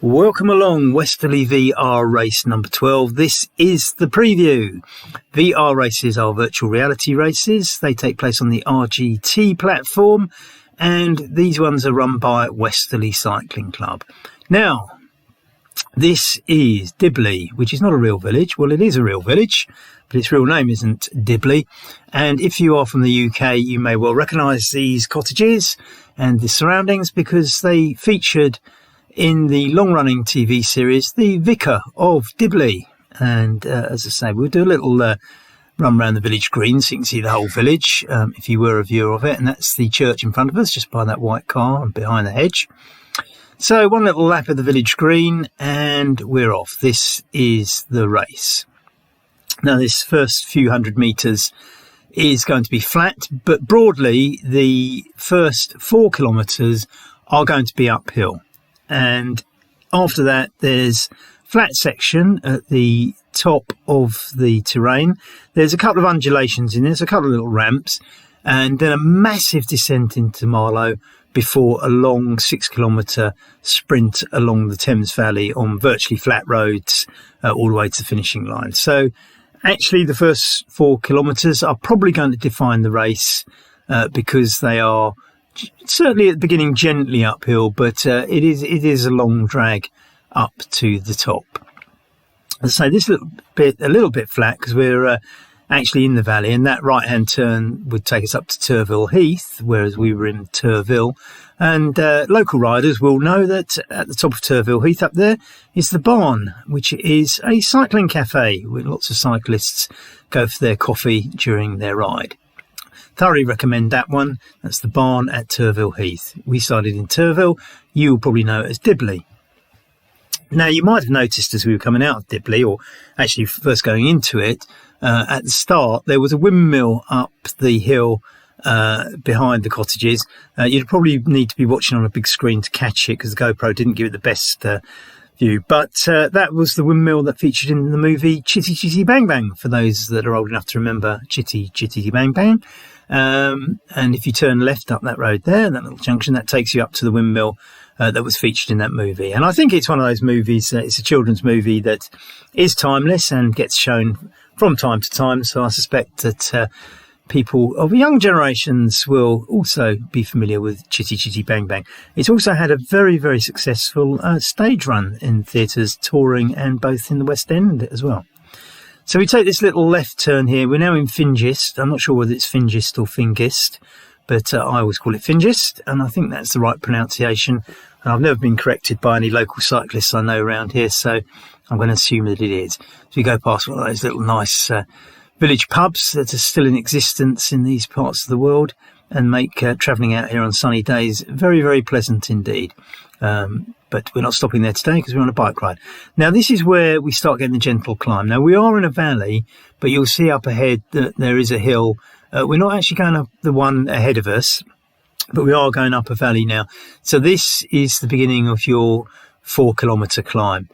Welcome along, Westerley VR race number 12. This is the preview. VR races are virtual reality races. They take place on the RGT platform, and these ones are run by Westerley Cycling Club. Now, this is Dibley, which is not a real village. Well, it is a real village, but its real name isn't Dibley. And if you are from the UK, you may well recognise these cottages and the surroundings because they featured in the long-running TV series, The Vicar of Dibley. And as I say, we'll do a little run around the village green so you can see the whole village, if you were a viewer of it. And that's the church in front of us, just by that white car and behind the hedge. So one little lap of the village green and we're off. This is the race. Now, this first few hundred metres is going to be flat, but broadly, the first 4 kilometres are going to be uphill. And after that, there's flat section at the top of the terrain. There's a couple of undulations in there, there's a couple of little ramps, and then a massive descent into Marlow before a long 6 kilometre sprint along the Thames Valley on virtually flat roads all the way to the finishing line. So actually, the first 4 kilometres are probably going to define the race because they are certainly at the beginning gently uphill, but it is a long drag up to the top. As I say, this a little bit flat because we're actually in the valley, and that right hand turn would take us up to Turville Heath, whereas we were in Turville. And local riders will know that at the top of Turville Heath up there is the Barn, which is a cycling cafe where lots of cyclists go for their coffee during their ride. Thoroughly recommend that one. That's the Barn at Turville Heath. We started in Turville. You'll probably know it as Dibley. Now, you might have noticed as we were coming out of Dibley, or actually first going into it, at the start, there was a windmill up the hill behind the cottages. You'd probably need to be watching on a big screen to catch it because the GoPro didn't give it the best view. But that was the windmill that featured in the movie Chitty Chitty Bang Bang, for those that are old enough to remember Chitty Chitty Bang Bang. And if you turn left up that road there, that little junction, that takes you up to the windmill that was featured in that movie. And I think it's one of those movies, it's a children's movie that is timeless and gets shown from time to time. So I suspect that people of young generations will also be familiar with Chitty Chitty Bang Bang. It's also had a very, very successful stage run in theatres, touring, and both in the West End as well. So we take this little left turn here. We're now in Fingist. I'm not sure whether it's Fingist or Fingist, but I always call it Fingist, and I think that's the right pronunciation. And I've never been corrected by any local cyclists I know around here, so I'm going to assume that it is. So we go past one of those little nice village pubs that are still in existence in these parts of the world and make travelling out here on sunny days very, very pleasant indeed. But we're not stopping there today because we're on a bike ride. Now, this is where we start getting the gentle climb. Now, we are in a valley, but you'll see up ahead that there is a hill. We're not actually going up the one ahead of us, but we are going up a valley now. So this is the beginning of your 4 kilometre climb.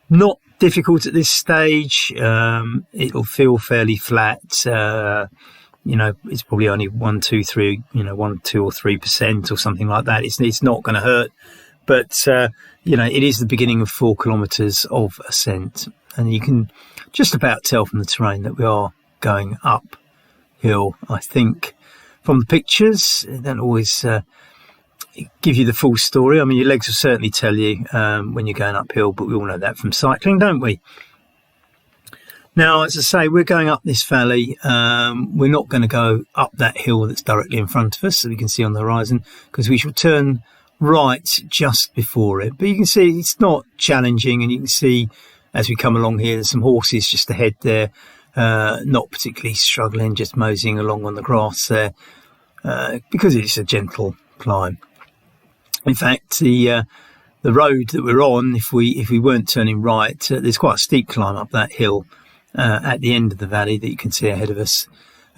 Not difficult at this stage. It'll feel fairly flat. It's probably only 1, 2, 3, 1, 2 or 3% or something like that. It's not going to hurt. But, it is the beginning of 4 kilometres of ascent. And you can just about tell from the terrain that we are going uphill, I think. From the pictures, they don't always give you the full story. I mean, your legs will certainly tell you when you're going uphill, but we all know that from cycling, don't we? Now, as I say, we're going up this valley. We're not going to go up that hill that's directly in front of us that we can see on the horizon, because we shall turn right just before it. But you can see it's not challenging, and you can see as we come along here, there's some horses just ahead there, not particularly struggling, just moseying along on the grass there, because it's a gentle climb. In fact, the road that we're on, if we weren't turning right, there's quite a steep climb up that hill at the end of the valley that you can see ahead of us.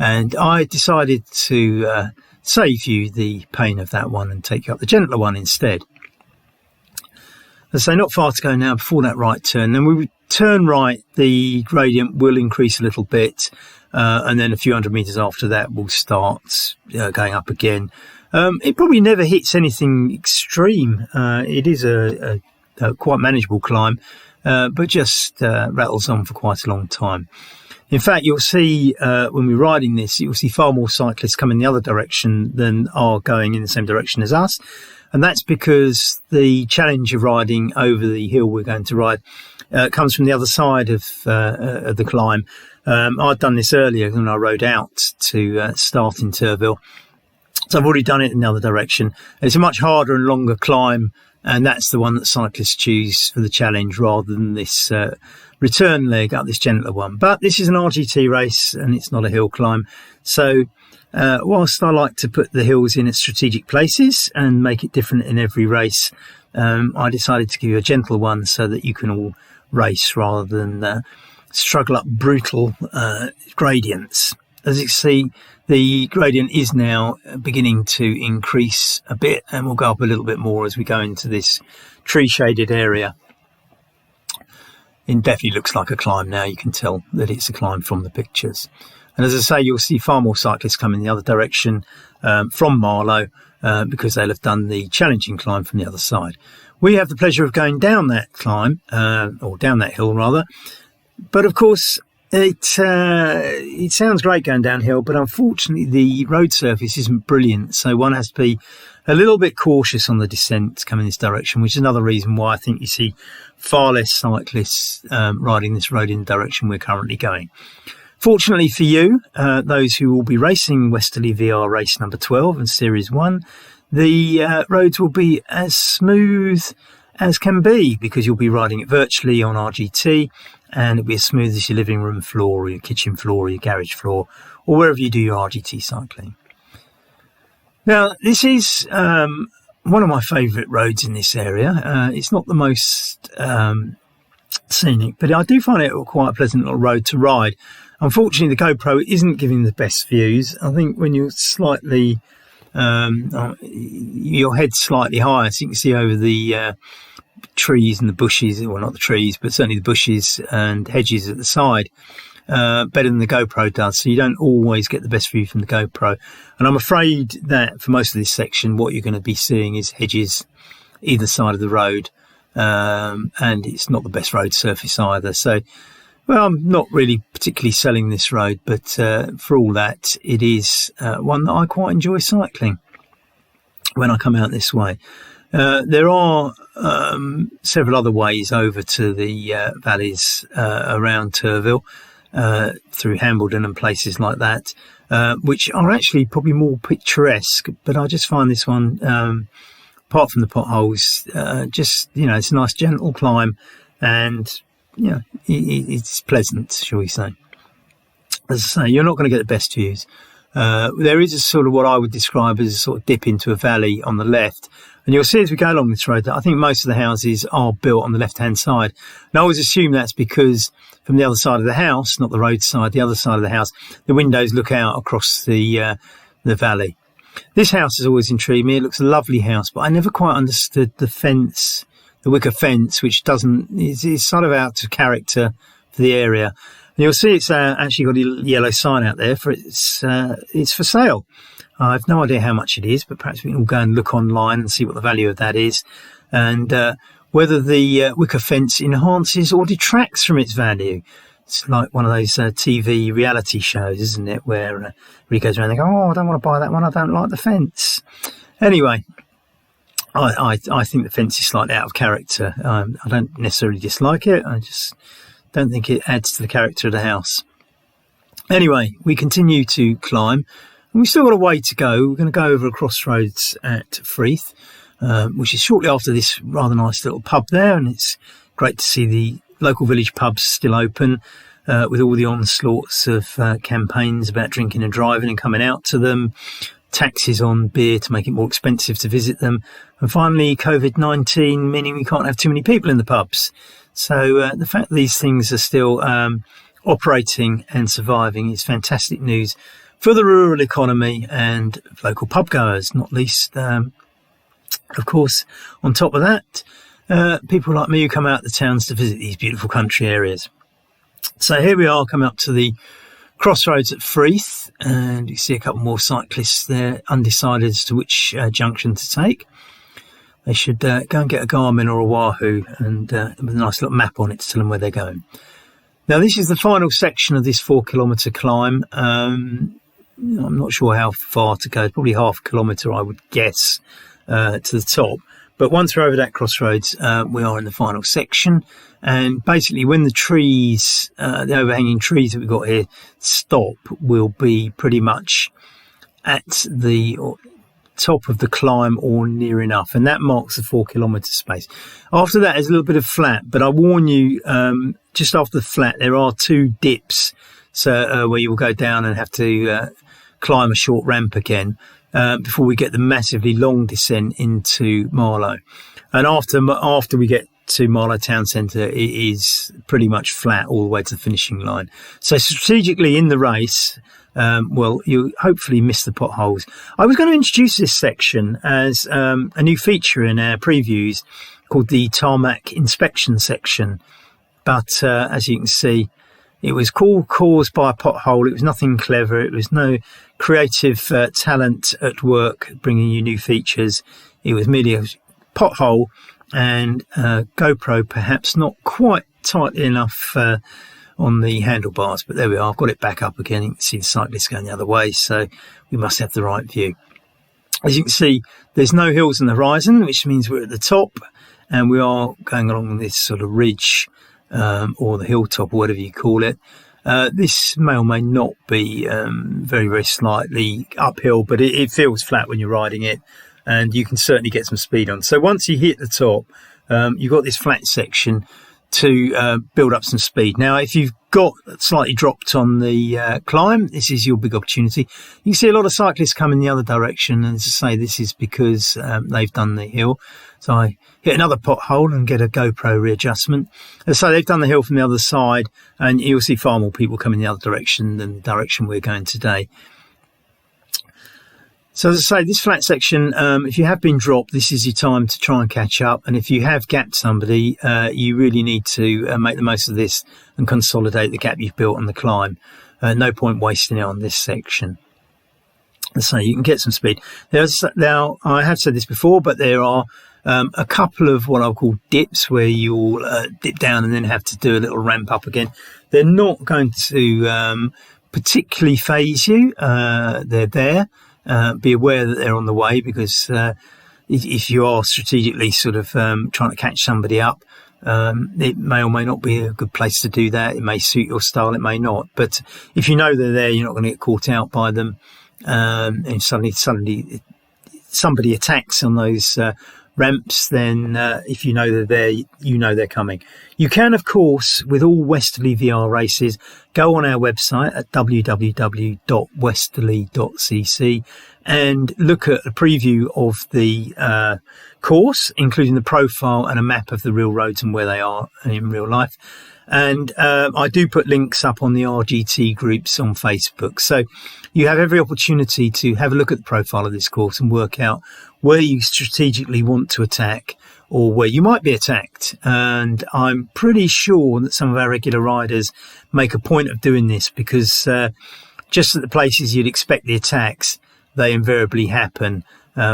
And I decided to save you the pain of that one and take you up the gentler one instead. As I say, not far to go now before that right turn. Then we turn right, the gradient will increase a little bit, and then a few hundred metres after that we'll start going up again. It probably never hits anything extreme. It is a quite manageable climb, but just rattles on for quite a long time. In fact, you'll see when we're riding this, you'll see far more cyclists come in the other direction than are going in the same direction as us. And that's because the challenge of riding over the hill we're going to ride comes from the other side of the climb. I'd done this earlier when I rode out to start in Turville. So I've already done it in the other direction. It's a much harder and longer climb, and that's the one that cyclists choose for the challenge rather than this return leg up this gentler one. But this is an RGT race and it's not a hill climb. So whilst I like to put the hills in at strategic places and make it different in every race, I decided to give you a gentle one so that you can all race rather than struggle up brutal gradients. As you can see, the gradient is now beginning to increase a bit, and will go up a little bit more as we go into this tree shaded area. It definitely looks like a climb now. You can tell that it's a climb from the pictures. And as I say, you'll see far more cyclists coming the other direction from Marlow because they'll have done the challenging climb from the other side. We have the pleasure of going down that climb, or down that hill rather. But of course, it sounds great going downhill, but unfortunately the road surface isn't brilliant. So one has to be a little bit cautious on the descent coming this direction, which is another reason why I think you see far less cyclists riding this road in the direction we're currently going. Fortunately for you, those who will be racing Westerleigh VR race number 12 and Series 1, the roads will be as smooth as can be because you'll be riding it virtually on RGT, and it'll be as smooth as your living room floor or your kitchen floor or your garage floor or wherever you do your RGT cycling. Now, this is one of my favourite roads in this area. It's not the most scenic, but I do find it quite a pleasant little road to ride. Unfortunately, the GoPro isn't giving the best views. I think when you're slightly, your head's slightly higher, so you can see over the trees and the bushes, well, not the trees, but certainly the bushes and hedges at the side, better than the GoPro does. So you don't always get the best view from the GoPro. And I'm afraid that for most of this section, what you're going to be seeing is hedges either side of the road. And it's not the best road surface either. So, well, I'm not really particularly selling this road, but for all that, it is one that I quite enjoy cycling when I come out this way. There are several other ways over to the valleys around Turville, through Hambledon and places like that, which are actually probably more picturesque, but I just find this one, apart from the potholes, just, it's a nice gentle climb, and it's pleasant, shall we say. As I say, you're not going to get the best views. There is a sort of what I would describe as a sort of dip into a valley on the left. And you'll see as we go along this road that I think most of the houses are built on the left-hand side. And I always assume that's because from the other side of the house, not the road side, the other side of the house, the windows look out across the valley. This house has always intrigued me. It looks a lovely house, but I never quite understood the fence, the wicker fence, which is sort of out of character for the area. And you'll see it's actually got a yellow sign out there for it's for sale. I have no idea how much it is, but perhaps we can all go and look online and see what the value of that is, and whether the wicker fence enhances or detracts from its value. It's like one of those TV reality shows, isn't it, where he goes around and goes, I don't want to buy that one, I don't like the fence. Anyway, I think the fence is slightly out of character. I don't necessarily dislike it, I just don't think it adds to the character of the house. Anyway, we continue to climb, and we've still got a way to go. We're going to go over a crossroads at Freeth, which is shortly after this rather nice little pub there, and it's great to see the local village pubs still open, with all the onslaughts of campaigns about drinking and driving and coming out to them, taxes on beer to make it more expensive to visit them, and finally COVID-19 meaning we can't have too many people in the pubs. So the fact that these things are still operating and surviving is fantastic news for the rural economy and local pub goers, not least. Of course, on top of that, people like me who come out of the towns to visit these beautiful country areas. So here we are, coming up to the crossroads at Freeth, and you see a couple more cyclists there, undecided as to which junction to take. they should go and get a Garmin or a Wahoo and with a nice little map on it to tell them where they're going. Now, this is the final section of this 4 kilometre climb. I'm not sure how far to go, probably half a kilometre, I would guess, to the top. But once we're over that crossroads, we are in the final section. And basically, when the trees, the overhanging trees that we've got here stop, we'll be pretty much at the top of the climb or near enough. And that marks the 4 kilometre space. After that, there's a little bit of flat. But I warn you, just after the flat, there are 2 dips. So where you will go down and have to climb a short ramp again. Before we get the massively long descent into Marlow. And after we get to Marlow Town Centre, it is pretty much flat all the way to the finishing line. So strategically in the race, you hopefully miss the potholes. I was going to introduce this section as a new feature in our previews called the tarmac inspection section. But as you can see, it was caused by a pothole. It was nothing clever. It was no creative talent at work bringing you new features. It was merely a pothole and GoPro perhaps not quite tightly enough on the handlebars. But there we are. I've got it back up again. You can see the cyclist going the other way. So we must have the right view. As you can see, there's no hills on the horizon, which means we're at the top. And we are going along this sort of ridge or the hilltop, or whatever you call it. This may or may not be very, very slightly uphill, but it feels flat when you're riding it, and you can certainly get some speed on. So once you hit the top, you've got this flat section to build up some speed. Now, if you've got slightly dropped on the climb, this is your big opportunity. You can see a lot of cyclists come in the other direction, and as I say, this is because they've done the hill. So I hit another pothole and get a GoPro readjustment. So they've done the hill from the other side, and you'll see far more people coming the other direction than the direction we're going today. So as I say, this flat section, if you have been dropped, this is your time to try and catch up. And if you have gapped somebody, you really need to make the most of this and consolidate the gap you've built on the climb. No point wasting it on this section. So you can get some speed. Now, I have said this before, but there are a couple of what I'll call dips where you'll dip down and then have to do a little ramp up again. They're not going to particularly phase you. They're there. Be aware that they're on the way, because if you are strategically sort of trying to catch somebody up, it may or may not be a good place to do that. It may suit your style, it may not. But if you know they're there, you're not going to get caught out by them. And suddenly somebody attacks on those ramps, then if you know they're there, you know they're coming. You can, of course, with all Westerly VR races, go on our website at www.westerley.cc and look at a preview of the course, including the profile and a map of the real roads and where they are in real life. And I do put links up on the RGT groups on Facebook. So you have every opportunity to have a look at the profile of this course and work out where you strategically want to attack or where you might be attacked. And I'm pretty sure that some of our regular riders make a point of doing this, because just at the places you'd expect the attacks, they invariably happen,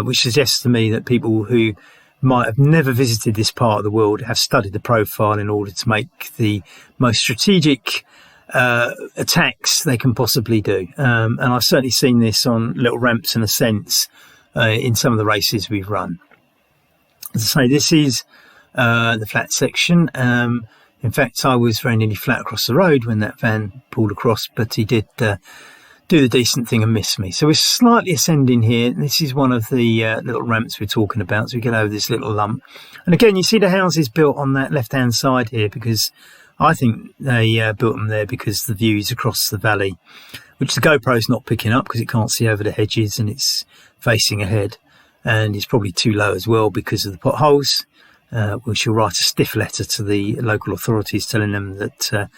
which suggests to me that people who might have never visited this part of the world have studied the profile in order to make the most strategic attacks they can possibly do. And I've certainly seen this on little ramps and ascents in some of the races we've run. As I say, this is the flat section. In fact, I was very nearly flat across the road when that van pulled across, but he did do the decent thing and miss me. So we're slightly ascending here. This is one of the little ramps we're talking about. So we get over this little lump. And again, you see the houses built on that left-hand side here, because I think they built them there because the view is across the valley, which the GoPro's not picking up because it can't see over the hedges and it's facing ahead. And it's probably too low as well because of the potholes. We shall write a stiff letter to the local authorities telling them that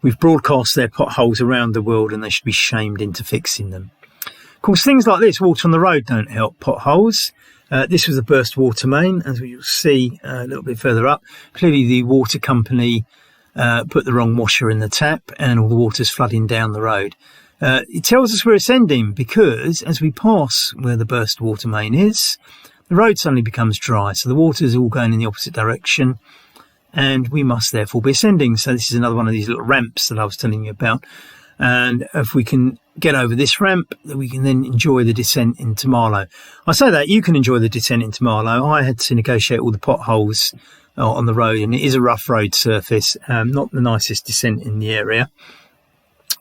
we've broadcast their potholes around the world and they should be shamed into fixing them. Of course, things like this, water on the road, don't help potholes. This was a burst water main, as we will see a little bit further up. Clearly the water company put the wrong washer in the tap and all the water's flooding down the road. It tells us we're ascending because as we pass where the burst water main is, the road suddenly becomes dry. So the water is all going in the opposite direction, and we must therefore be ascending. So this is another one of these little ramps that I was telling you about. And if we can get over this ramp, we can then enjoy the descent into Marlow. I say that you can enjoy the descent into Marlow. I had to negotiate all the potholes on the road, and it is a rough road surface, not the nicest descent in the area.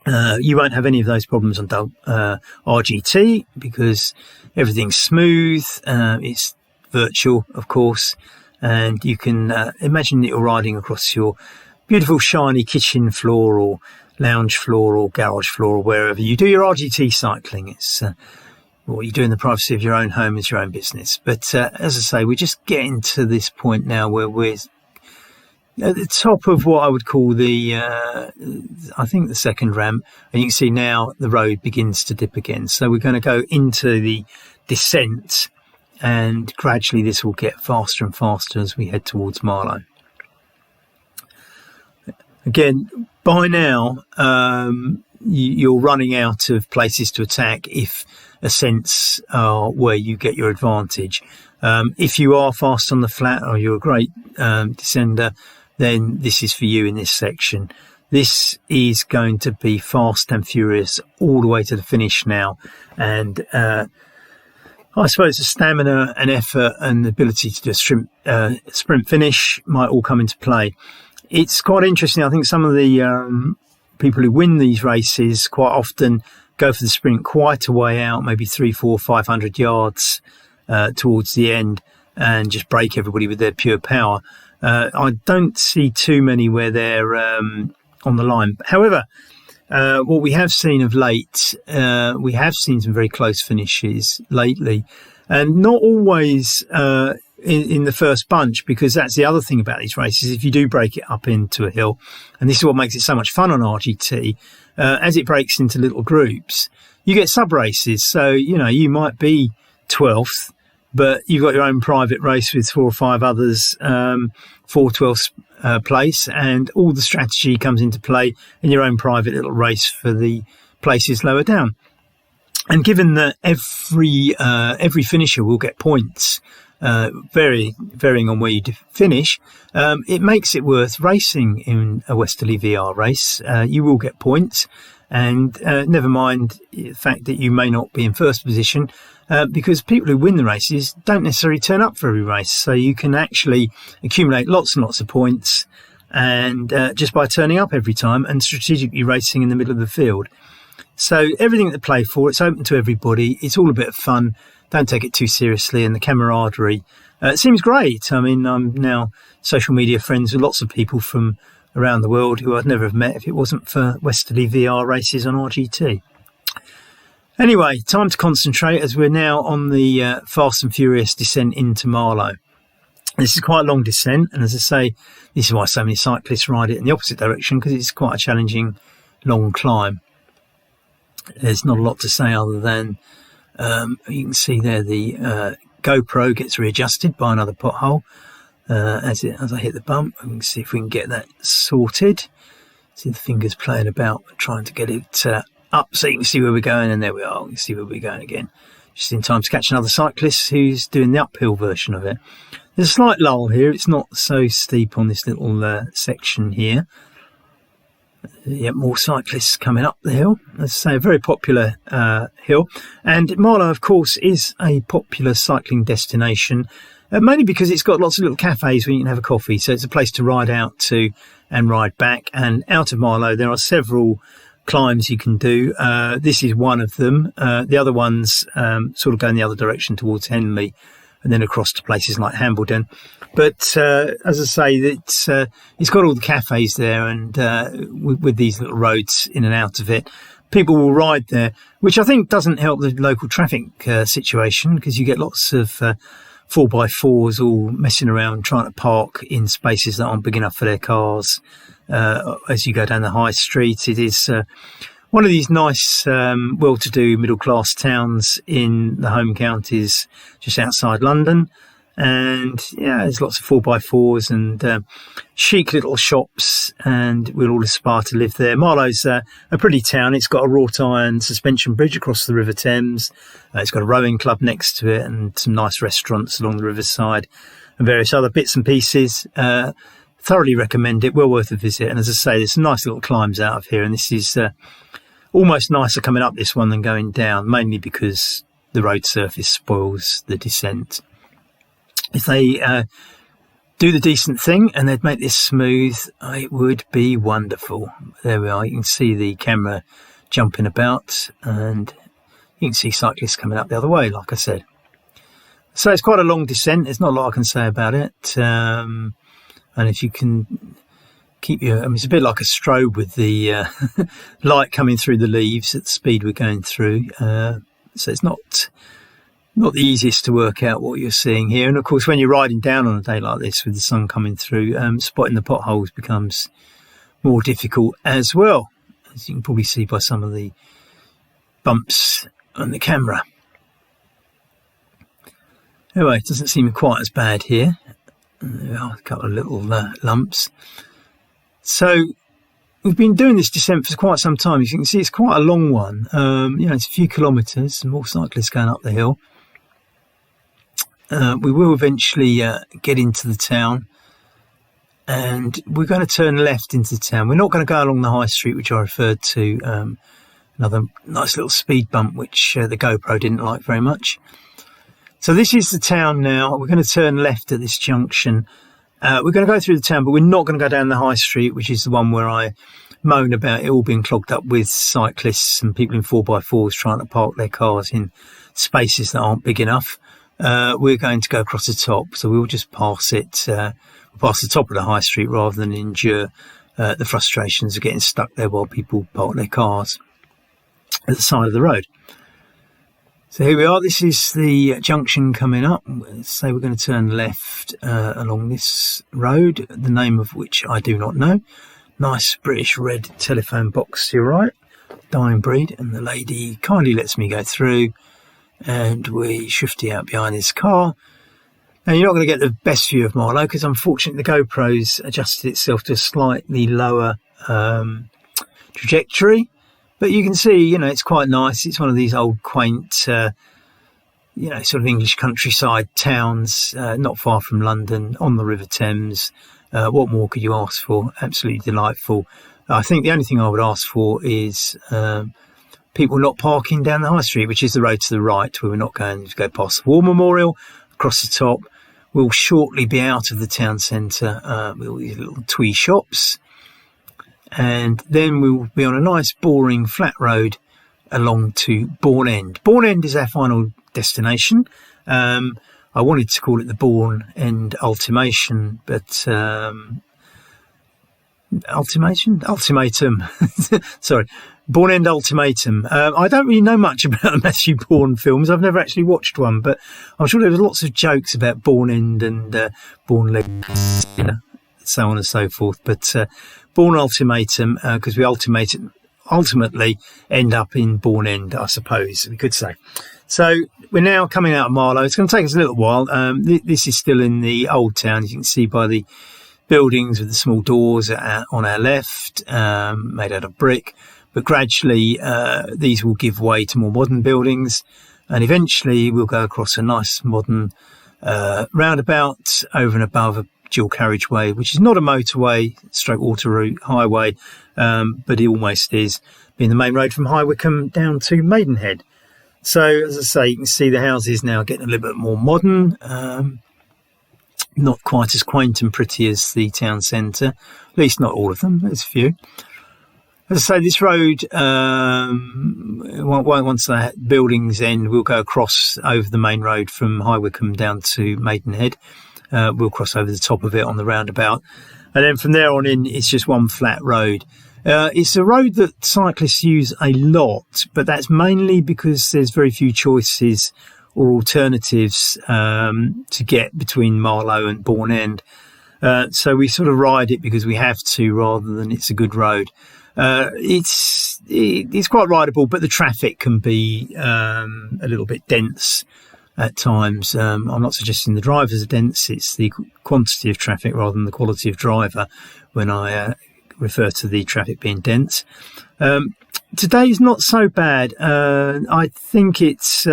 You won't have any of those problems on RGT because everything's smooth. It's virtual, of course, and you can imagine that you're riding across your beautiful shiny kitchen floor or lounge floor or garage floor or wherever you do your RGT cycling. It's what you do in the privacy of your own home is your own business. But as I say, we're just getting to this point now where we're at the top of what I would call I think the second ramp, and you can see now the road begins to dip again. So we're going to go into the descent, and gradually this will get faster and faster as we head towards Marlow. Again, by now, you're running out of places to attack if ascents are where you get your advantage. If you are fast on the flat or you're a great descender, then this is for you in this section. This is going to be fast and furious all the way to the finish now. And I suppose the stamina and effort and the ability to do a sprint finish might all come into play. It's quite interesting. I think some of the people who win these races quite often go for the sprint quite a way out, maybe 300, 400, 500 yards towards the end, and just break everybody with their pure power. I don't see too many where they're on the line. However, what we have seen of late, we have seen some very close finishes lately, and not always in the first bunch, because that's the other thing about these races. If you do break it up into a hill, and this is what makes it so much fun on RGT, as it breaks into little groups, you get sub races. So, you might be 12th, but you've got your own private race with 4 or 5 others for 12th place, and all the strategy comes into play in your own private little race for the places lower down. And given that every finisher will get points, varying on where you finish, it makes it worth racing in a Westerly VR race. You will get points, and never mind the fact that you may not be in first position, because people who win the races don't necessarily turn up for every race. So you can actually accumulate lots and lots of points, and just by turning up every time and strategically racing in the middle of the field. So everything to play for, it's open to everybody. It's all a bit of fun. Don't take it too seriously, and the camaraderie seems great. I mean, I'm now social media friends with lots of people from around the world who I'd never have met if it wasn't for Westerly VR races on RGT. Anyway, time to concentrate as we're now on the fast and furious descent into Marlow. This is quite a long descent, and as I say, this is why so many cyclists ride it in the opposite direction, because it's quite a challenging long climb. There's not a lot to say other than you can see there the GoPro gets readjusted by another pothole as I hit the bump. We can see if we can get that sorted. See the fingers playing about, trying to get it up so you can see where we're going, and there we are. You can see where we're going again. Just in time to catch another cyclist who's doing the uphill version of it. There's a slight lull here. It's not so steep on this little section here. Yep, more cyclists coming up the hill. As I say, a very popular hill. And Marlow, of course, is a popular cycling destination, mainly because it's got lots of little cafes where you can have a coffee. So it's a place to ride out to and ride back. And out of Marlow, there are several climbs you can do. This is one of them. The other ones sort of go in the other direction towards Henley, and then across to places like Hambledon. But as I say, it's got all the cafes there, and with these little roads in and out of it, people will ride there, which I think doesn't help the local traffic situation, because you get lots of 4x4s all messing around trying to park in spaces that aren't big enough for their cars. As you go down the high street, it is one of these nice, well-to-do middle-class towns in the home counties just outside London. And yeah, there's lots of 4x4s and chic little shops, and we'll all aspire to live there. Marlowe's a pretty town. It's got a wrought iron suspension bridge across the River Thames. It's got a rowing club next to it and some nice restaurants along the riverside and various other bits and pieces. Thoroughly recommend it. Well worth a visit. And as I say, there's some nice little climbs out of here, and this is almost nicer coming up this one than going down, mainly because the road surface spoils the descent. If they do the decent thing and they'd make this smooth, it would be wonderful. There we are. You can see the camera jumping about, and you can see cyclists coming up the other way, like I said. So it's quite a long descent. There's not a lot I can say about it. And if you can keep it's a bit like a strobe with the light coming through the leaves at the speed we're going through. So it's not the easiest to work out what you're seeing here. And of course, when you're riding down on a day like this with the sun coming through, spotting the potholes becomes more difficult as well, as you can probably see by some of the bumps on the camera. Anyway, it doesn't seem quite as bad here. There are a couple of little lumps. So we've been doing this descent for quite some time. As you can see, it's quite a long one. It's a few kilometres, and more cyclists going up the hill. We will eventually get into the town, and we're going to turn left into the town. We're not going to go along the high street, which I referred to, another nice little speed bump, which the GoPro didn't like very much. So this is the town now. We're going to turn left at this junction. We're going to go through the town, but we're not going to go down the high street, which is the one where I moan about it all being clogged up with cyclists and people in 4x4s trying to park their cars in spaces that aren't big enough. We're going to go across the top, so we'll just pass it, pass the top of the high street rather than endure the frustrations of getting stuck there while people park their cars at the side of the road. So here we are. This is the junction coming up. So we're going to turn left along this road, the name of which I do not know. Nice British red telephone box to your right, dying breed, and the lady kindly lets me go through. And we shifty out behind this car. Now, you're not going to get the best view of Marlow because, unfortunately, the GoPro's adjusted itself to a slightly lower trajectory. But you can see, it's quite nice. It's one of these old, quaint, sort of English countryside towns, not far from London, on the River Thames. What more could you ask for? Absolutely delightful. I think the only thing I would ask for is people not parking down the high street, which is the road to the right, where we're not going to go past the War Memorial, across the top. We'll shortly be out of the town centre with all these little twee shops. And then we'll be on a nice, boring, flat road along to Bourne End. Bourne End is our final destination. I wanted to call it the Bourne End Ultimation, but Ultimatum. Sorry. Bourne End Ultimatum. I don't really know much about the Matthew Bourne films. I've never actually watched one, but I'm sure there was lots of jokes about Bourne End and Bourne Leg, so on and so forth. But Bourne Ultimatum, because we ultimately end up in Bourne End, I suppose we could say. So we're now coming out of Marlow. It's going to take us a little while. This is still in the old town. You can see by the buildings with the small doors on our left, made out of brick. But gradually, these will give way to more modern buildings. And eventually, we'll go across a nice modern roundabout over and above a dual carriageway, which is not a motorway, stroke water route highway, but it almost is, being the main road from High Wycombe down to Maidenhead. So, as I say, you can see the houses now getting a little bit more modern, not quite as quaint and pretty as the town centre, at least not all of them, there's a few. As I say, this road, once the buildings end, we'll go across over the main road from High Wycombe down to Maidenhead. We'll cross over the top of it on the roundabout. And then from there on in, it's just one flat road. It's a road that cyclists use a lot, but that's mainly because there's very few choices or alternatives to get between Marlow and Bourne End. So we sort of ride it because we have to rather than it's a good road. It's quite rideable, but the traffic can be a little bit dense at times. I'm not suggesting the drivers are dense, it's the quantity of traffic rather than the quality of driver when I refer to the traffic being dense. Today's not so bad. I think it's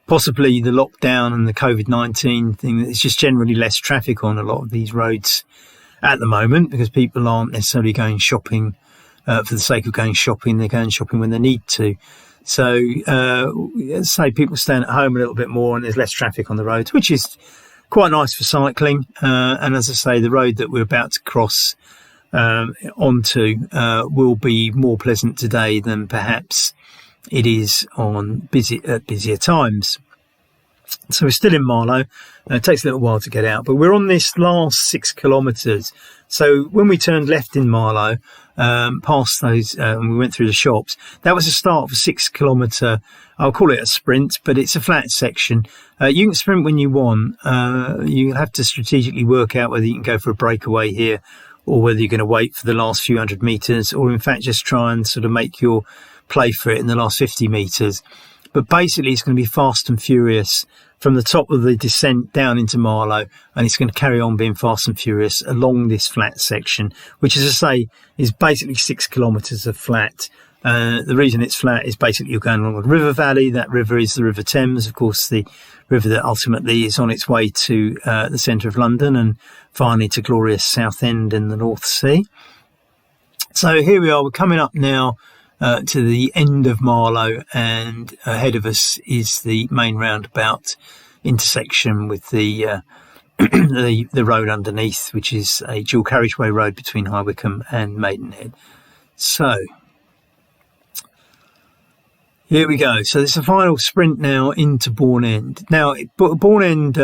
possibly the lockdown and the COVID-19 thing. It's just generally less traffic on a lot of these roads at the moment because people aren't necessarily going shopping for the sake of going shopping. They're going shopping when they need to. So, say people staying at home a little bit more and there's less traffic on the roads, which is quite nice for cycling. And as I say, the road that we're about to cross onto will be more pleasant today than perhaps it is on busier times. So we're still in Marlow. It takes a little while to get out, but we're on this last 6 kilometres. So when we turned left in Marlow, past those, and we went through the shops, that was the start of a 6 kilometre, I'll call it a sprint, but it's a flat section. You can sprint when you want. You have to strategically work out whether you can go for a breakaway here or whether you're going to wait for the last few hundred metres, or in fact just try and sort of make your play for it in the last 50 metres. But basically it's going to be fast and furious from the top of the descent down into Marlow, and it's going to carry on being fast and furious along this flat section, which, as I say, is basically 6 kilometres of flat. The reason it's flat is basically you're going along a river valley. That river is the River Thames, of course, the river that ultimately is on its way to the centre of London and finally to glorious Southend in the North Sea. So here we are, we're coming up now to the end of Marlow, and ahead of us is the main roundabout intersection with the the road underneath, which is a dual carriageway road between High Wycombe and Maidenhead. So here we go. So there's a final sprint now into Bourne End. Now, Bourne End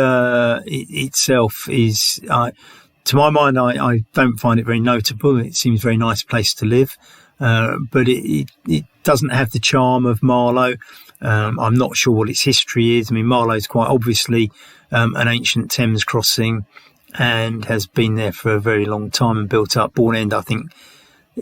itself is, to my mind, I don't find it very notable. It seems a very nice place to live. But it doesn't have the charm of Marlow. I'm not sure what its history is. I mean, Marlow is quite obviously an ancient Thames crossing and has been there for a very long time and built up. Bourne End, I think,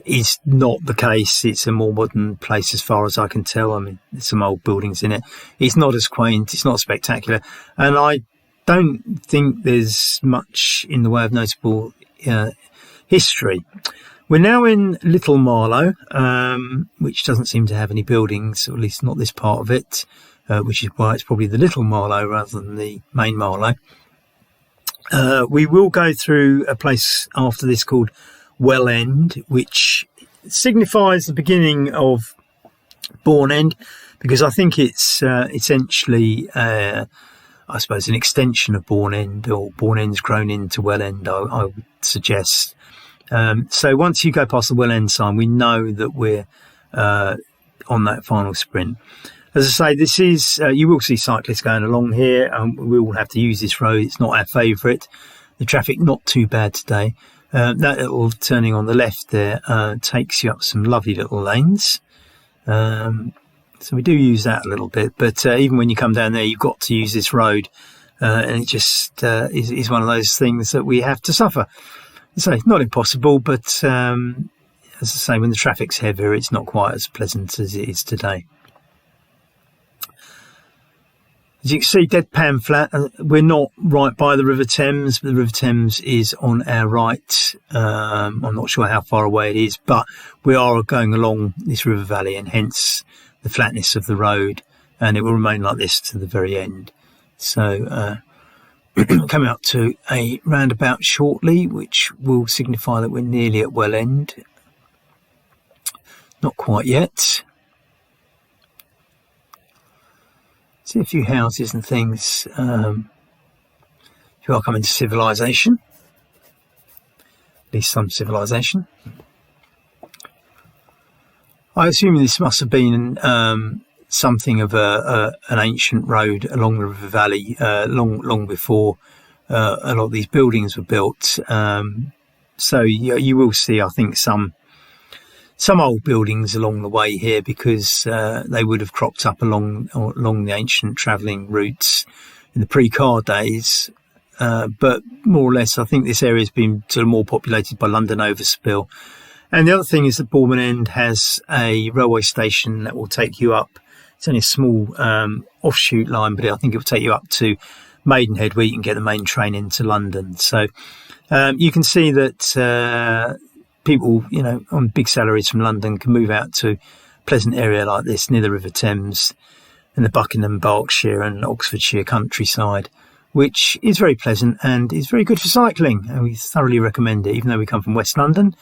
is not the case. It's a more modern place as far as I can tell. I mean, there's some old buildings in it. It's not as quaint. It's not spectacular. And I don't think there's much in the way of notable history. We're now in Little Marlow, which doesn't seem to have any buildings, or at least not this part of it, which is why it's probably the Little Marlow rather than the main Marlow. We will go through a place after this called Well End, which signifies the beginning of Bourne End, because I think it's essentially, I suppose, an extension of Bourne End, or Bourne End's grown into Well End, I would suggest. So once you go past the Well End sign, we know that we're on that final sprint. As I say, this is, you will see cyclists going along here, and we will have to use this road. It's not our favourite. The traffic not too bad today. That little turning on the left there takes you up some lovely little lanes. So we do use that a little bit, but even when you come down there, you've got to use this road, and it just is one of those things that we have to suffer. So not impossible, but as I say, when the traffic's heavier, it's not quite as pleasant as it is today. As you can see, deadpan flat. We're not right by the River Thames, but the River Thames is on our right. I'm not sure how far away it is, but we are going along this river valley, and hence the flatness of the road, and it will remain like this to the very end. So coming up to a roundabout shortly, which will signify that we're nearly at Well End. Not quite yet. See a few houses and things. You are coming to civilization. At least some civilization. I assume this must have been something of an ancient road along the river valley, long before a lot of these buildings were built. So you will see, I think, some old buildings along the way here, because they would have cropped up along the ancient travelling routes in the pre-car days. But more or less, I think this area has been sort of more populated by London overspill. And the other thing is that Bourne End has a railway station that will take you up It's only a small offshoot line, but I think it will take you up to Maidenhead, where you can get the main train into London. So you can see that people, on big salaries from London can move out to a pleasant area like this near the River Thames in the Buckingham, Berkshire and Oxfordshire countryside, which is very pleasant and is very good for cycling. And we thoroughly recommend it. Even though we come from West London,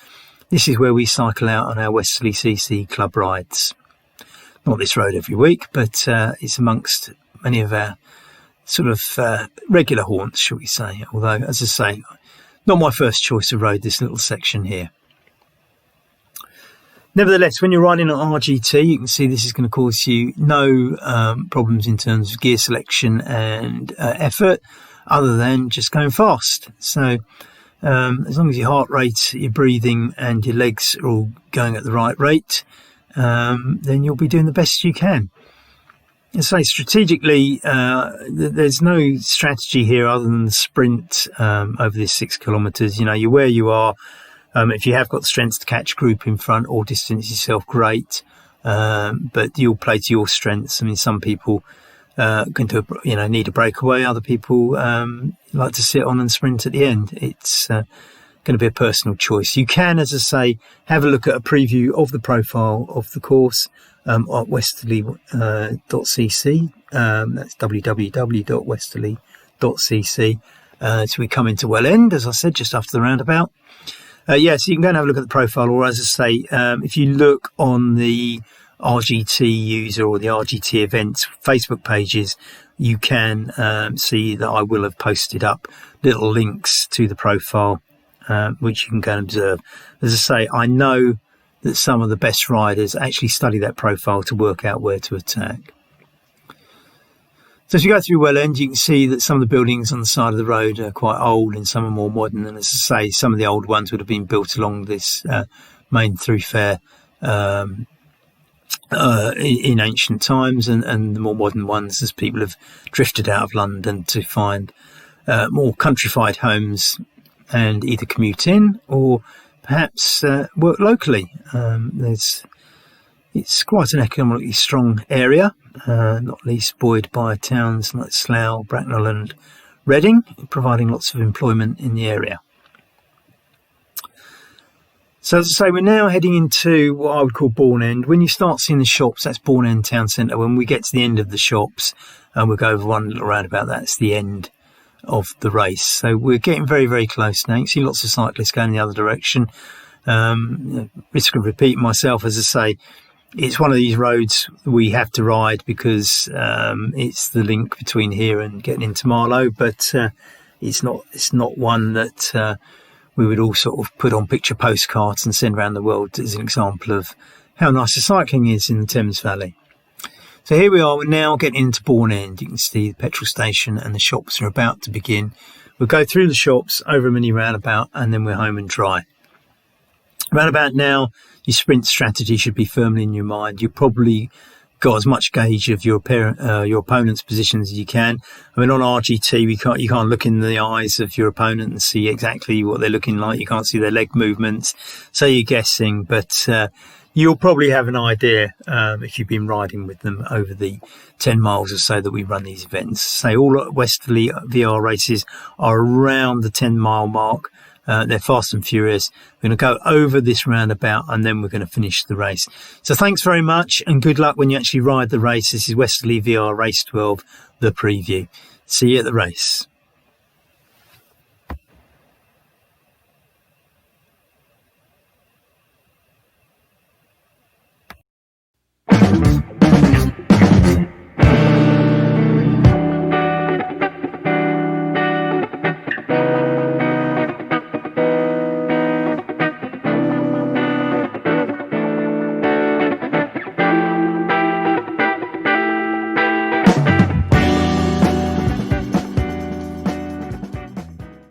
this is where we cycle out on our Westerleigh CC club rides. Not this road every week, but it's amongst many of our sort of regular haunts, shall we say. Although, as I say, not my first choice of road, this little section here. Nevertheless, when you're riding on RGT, you can see this is going to cause you no problems in terms of gear selection and effort, other than just going fast. So as long as your heart rate, your breathing and your legs are all going at the right rate, then you'll be doing the best you can. As I say, strategically, there's no strategy here other than the sprint over this 6 kilometres. You're where you are. If you have got the strength to catch group in front or distance yourself, great. But you'll play to your strengths. I mean, some people can need a breakaway. Other people like to sit on and sprint at the end. It's going to be a personal choice. You can, as I say, have a look at a preview of the profile of the course at westerleigh.cc. That's www.westerleigh.cc. So we come into Well End, as I said, just after the roundabout. So you can go and have a look at the profile, or as I say, if you look on the RGT user or the RGT events Facebook pages, you can see that I will have posted up little links to the profile, which you can go and observe. As I say, I know that some of the best riders actually study that profile to work out where to attack. So as you go through Well End, you can see that some of the buildings on the side of the road are quite old and some are more modern. And as I say, some of the old ones would have been built along this main thoroughfare in ancient times, and the more modern ones as people have drifted out of London to find more countrified homes and either commute in or perhaps work locally. It's quite an economically strong area, not least buoyed by towns like Slough, Bracknell and Reading, providing lots of employment in the area. So as I say, we're now heading into what I would call Bourne End. When you start seeing the shops, that's Bourne End town centre. When we get to the end of the shops, and we'll go over one little roundabout, that's the end of the race. So we're getting very, very close now. You can see lots of cyclists going the other direction. Risk of repeating myself, as I say, it's one of these roads we have to ride because it's the link between here and getting into Marlow, but it's not one that we would all sort of put on picture postcards and send around the world as an example of how nice the cycling is in the Thames Valley. So here we are, we're now getting into Bourne End. You can see the petrol station and the shops are about to begin. We'll go through the shops, over a mini roundabout, and then we're home and dry. Roundabout now, your sprint strategy should be firmly in your mind. You've probably got as much gauge of your opponent's positions as you can. I mean, on RGT, you can't look in the eyes of your opponent and see exactly what they're looking like. You can't see their leg movements, so you're guessing. But you'll probably have an idea if you've been riding with them over the 10 miles or so that we run these events. Say all Westerleigh VR races are around the 10-mile mark. They're fast and furious. We're going to go over this roundabout and then we're going to finish the race. So thanks very much and good luck when you actually ride the race. This is Westerleigh VR Race 12, the preview. See you at the race.